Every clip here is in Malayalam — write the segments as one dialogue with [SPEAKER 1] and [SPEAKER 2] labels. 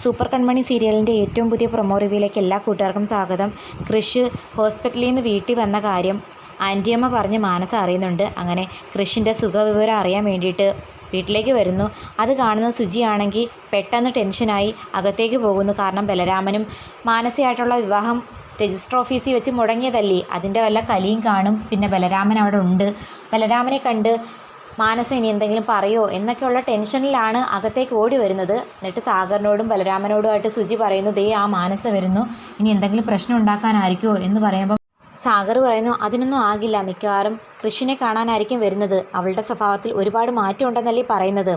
[SPEAKER 1] സൂപ്പർ കൺമണി സീരിയലിൻ്റെ ഏറ്റവും പുതിയ പ്രൊമോ റിവ്യൂയിലേക്ക് എല്ലാ കൂട്ടുകാർക്കും സ്വാഗതം. കൃഷ് ഹോസ്പിറ്റലിൽ നിന്ന് വീട്ടിൽ വന്ന കാര്യം ആൻറ്റിയമ്മ പറഞ്ഞ് മാനസ അറിയുന്നുണ്ട്. അങ്ങനെ കൃഷിൻ്റെ സുഖവിവരം അറിയാൻ വേണ്ടിയിട്ട് വീട്ടിലേക്ക് വരുന്നു. അത് കാണുന്ന സുജിയാണെങ്കിൽ പെട്ടെന്ന് ടെൻഷനായി അകത്തേക്ക് പോകുന്നു. കാരണം ബലരാമനും മാനസയായിട്ടുള്ള വിവാഹം രജിസ്റ്റർ ഓഫീസിൽ വെച്ച് മുടങ്ങിയതല്ലേ, അതിൻ്റെ വല്ല കലിയും കാണും. പിന്നെ ബലരാമൻ അവിടെ ഉണ്ട്. ബലരാമനെ കണ്ട് മാനസ ഇനി എന്തെങ്കിലും പറയുമോ എന്നൊക്കെയുള്ള ടെൻഷനിലാണ് അകത്തേക്ക് ഓടി വരുന്നത്. എന്നിട്ട് സാഗറിനോടും ബലരാമനോടുമായിട്ട് സുജി പറയുന്നു, ദേ ആ മാനസ വരുന്നു, ഇനി എന്തെങ്കിലും പ്രശ്നം ഉണ്ടാക്കാനായിരിക്കുമോ എന്ന് പറയുമ്പം സാഗർ പറയുന്നു, അതിനൊന്നും ആകില്ല, മിക്കവാറും കൃഷിനെ കാണാനായിരിക്കും വരുന്നത്. അവളുടെ സ്വഭാവത്തിൽ ഒരുപാട് മാറ്റം ഉണ്ടെന്നല്ലേ പറയുന്നത്.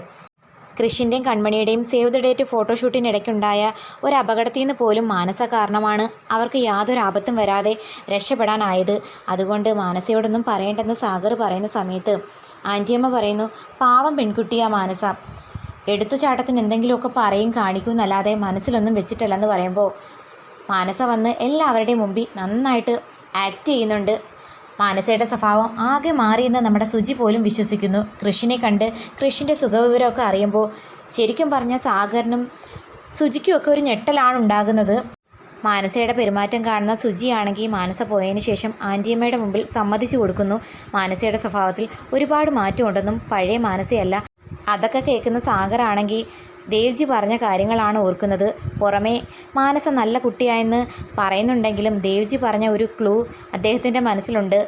[SPEAKER 1] കൃഷിൻ്റെയും കൺമണിയുടെയും സേവ് ദ ഡേറ്റ് ഫോട്ടോഷൂട്ടിനിടയ്ക്കുണ്ടായ ഒരു അപകടത്തിൽ നിന്ന് പോലും മാനസ കാരണമാണ് അവർക്ക് യാതൊരു ആപത്തും വരാതെ രക്ഷപ്പെടാനായത്. അതുകൊണ്ട് മാനസയോടൊന്നും പറയേണ്ടെന്ന് സാഗർ പറയുന്ന സമയത്ത് ആൻറ്റിയമ്മ പറയുന്നു, പാവം പെൺകുട്ടിയാ മാനസ, എടുത്തുചാട്ടത്തിന് എന്തെങ്കിലുമൊക്കെ പറയും കാണിക്കും എന്നല്ലാതെ മനസ്സിലൊന്നും വെച്ചിട്ടല്ലെന്ന് പറയുമ്പോൾ മാനസ വന്ന് എല്ലാവരുടെയും മുമ്പിൽ നന്നായിട്ട് ആക്ട് ചെയ്യുന്നുണ്ട്. മാനസയുടെ സ്വഭാവം ആകെ മാറിയെന്ന് നമ്മുടെ സുജി പോലും വിശ്വസിക്കുന്നു. കൃഷിനെ കണ്ട് കൃഷിൻ്റെ സുഖവിവരമൊക്കെ അറിയുമ്പോൾ ശരിക്കും പറഞ്ഞാൽ സാഗറിനും സുജിക്കുമൊക്കെ ഒരു ഞെട്ടലാണ് ഉണ്ടാകുന്നത്. മാനസയുടെ പെരുമാറ്റം കാണുന്ന സുജിയാണെങ്കിൽ മാനസ പോയതിന് ശേഷം ആൻറ്റിയമ്മയുടെ മുമ്പിൽ സമ്മതിച്ചു കൊടുക്കുന്നു. മാനസയുടെ സ്വഭാവത്തിൽ ഒരുപാട് മാറ്റമുണ്ടെന്നും പഴയ മാനസയല്ല. അതൊക്കെ കേൾക്കുന്ന സാഗറാണെങ്കിൽ ദേവ്ജി പറഞ്ഞ കാര്യങ്ങളാണ് ഓർക്കുന്നത്. പുറമേ മാനസ നല്ല കുട്ടിയായെന്ന് പറയുന്നുണ്ടെങ്കിലും ദേവ്ജി പറഞ്ഞ ഒരു ക്ലൂ അദ്ദേഹത്തിൻ്റെ മനസ്സിലുണ്ട്.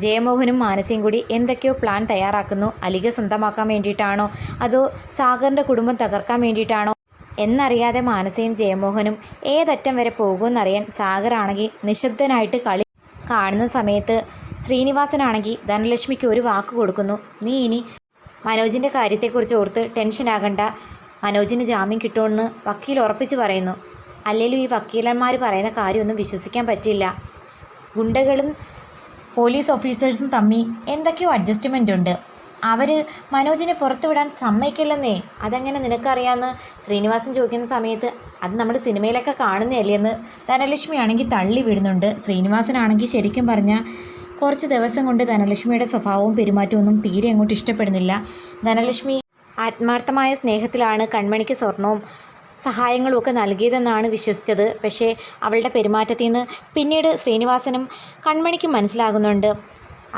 [SPEAKER 1] ജയമോഹനും മാനസയും കൂടി എന്തൊക്കെയോ പ്ലാൻ തയ്യാറാക്കുന്നു. അലിക സ്വന്തമാക്കാൻ വേണ്ടിയിട്ടാണോ അതോ സാഗറിൻ്റെ കുടുംബം തകർക്കാൻ വേണ്ടിയിട്ടാണോ എന്നറിയാതെ മാനസയും ജയമോഹനും ഏതറ്റം വരെ പോകുമെന്നറിയാൻ സാഗറാണെങ്കിൽ നിശബ്ദനായിട്ട് കളി കാണുന്ന സമയത്ത് ശ്രീനിവാസനാണെങ്കിൽ ധനലക്ഷ്മിക്ക് ഒരു വാക്ക് കൊടുക്കുന്നു, നീ ഇനി മനോജിൻ്റെ കാര്യത്തെക്കുറിച്ച് ഓർത്ത് ടെൻഷനാകണ്ട, മനോജിന് ജാമ്യം കിട്ടുമെന്ന് വക്കീൽ ഉറപ്പിച്ച് പറയുന്നു. അല്ലെങ്കിലും ഈ വക്കീലന്മാർ പറയുന്ന കാര്യമൊന്നും വിശ്വസിക്കാൻ പറ്റില്ല. ഗുണ്ടകളും പോലീസ് ഓഫീസേഴ്സും തമ്മിൽ എന്തൊക്കെയോ അഡ്ജസ്റ്റ്മെൻ്റ് ഉണ്ട്. അവർ മനോജിനെ പുറത്തു വിടാൻ സമ്മതിക്കില്ലെന്നേ, അതെങ്ങനെ നിനക്കറിയാമെന്ന് ശ്രീനിവാസൻ ചോദിക്കുന്ന സമയത്ത് അത് നമ്മൾ സിനിമയിലൊക്കെ കാണുന്നതല്ലേ എന്ന് ധനലക്ഷ്മി ആണെങ്കിൽ തള്ളി വിടുന്നുണ്ട്. ശ്രീനിവാസനാണെങ്കിൽ ശരിക്കും പറഞ്ഞാൽ കുറച്ച് ദിവസം കൊണ്ട് ധനലക്ഷ്മിയുടെ സ്വഭാവവും പെരുമാറ്റമൊന്നും തീരെ അങ്ങോട്ട് ഇഷ്ടപ്പെടുന്നില്ല. ധനലക്ഷ്മി ആത്മാർത്ഥമായ സ്നേഹത്തിലാണ് കൺമണിക്ക് സ്വർണവും സഹായങ്ങളും ഒക്കെ നൽകിയതെന്നാണ് വിശ്വസിച്ചത്. പക്ഷേ അവളുടെ പെരുമാറ്റത്തിൽ നിന്ന് പിന്നീട് ശ്രീനിവാസനും കൺമണിക്കും മനസ്സിലാകുന്നുണ്ട്,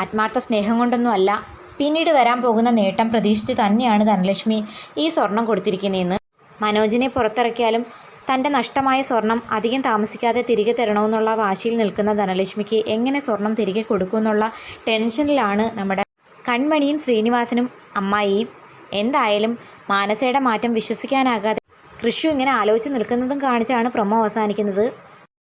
[SPEAKER 1] ആത്മാർത്ഥ സ്നേഹം കൊണ്ടൊന്നും അല്ല, പിന്നീട് വരാൻ പോകുന്ന നേട്ടം പ്രതീക്ഷിച്ച് തന്നെയാണ് ധനലക്ഷ്മി ഈ സ്വർണം കൊടുത്തിരിക്കുന്നതെന്ന്. മനോജിനെ പുറത്തിറക്കിയാലും തൻ്റെ നഷ്ടമായ സ്വർണം അധികം താമസിക്കാതെ തിരികെ തരണമെന്നുള്ള വാശിയിൽ നിൽക്കുന്ന ധനലക്ഷ്മിക്ക് എങ്ങനെ സ്വർണം തിരികെ കൊടുക്കുമെന്നുള്ള ടെൻഷനിലാണ് നമ്മുടെ കൺമണിയും ശ്രീനിവാസനും അമ്മായിയും. എന്തായാലും മാനസയുടെ മാറ്റം വിശ്വസിക്കാനാകാതെ കൃഷി ഇങ്ങനെ ആലോചിച്ച് നിൽക്കുന്നതും കാണിച്ചാണ് പ്രൊമോ അവസാനിക്കുന്നത്.